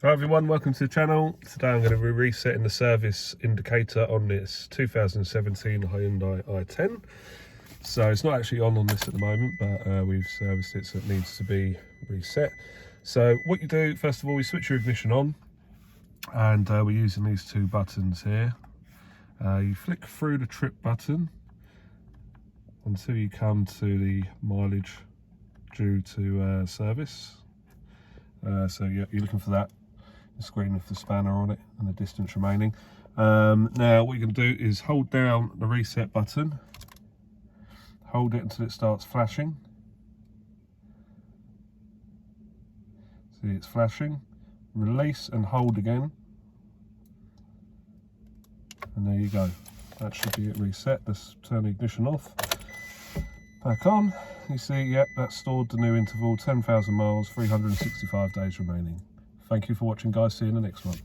Hi everyone, welcome to the channel. Today I'm going to be resetting the service indicator on this 2017 Hyundai i10. So it's not actually on this at the moment, but we've serviced it, so it needs to be reset. So what you do, first of all, we switch your ignition on, and we're using these two buttons here. You flick through the trip button until you come to the mileage due to service. So you're looking for that. The screen with the spanner on it and the distance remaining. Now what you're going to do is hold down the reset button, hold it until it starts flashing. See, it's flashing. Release and hold again, and there you go. That should be it reset. Let's turn the ignition off, back on. You see, yep, that's stored the new interval, 10,000 miles, 365 days remaining. Thank you for watching, guys. See you in the next one.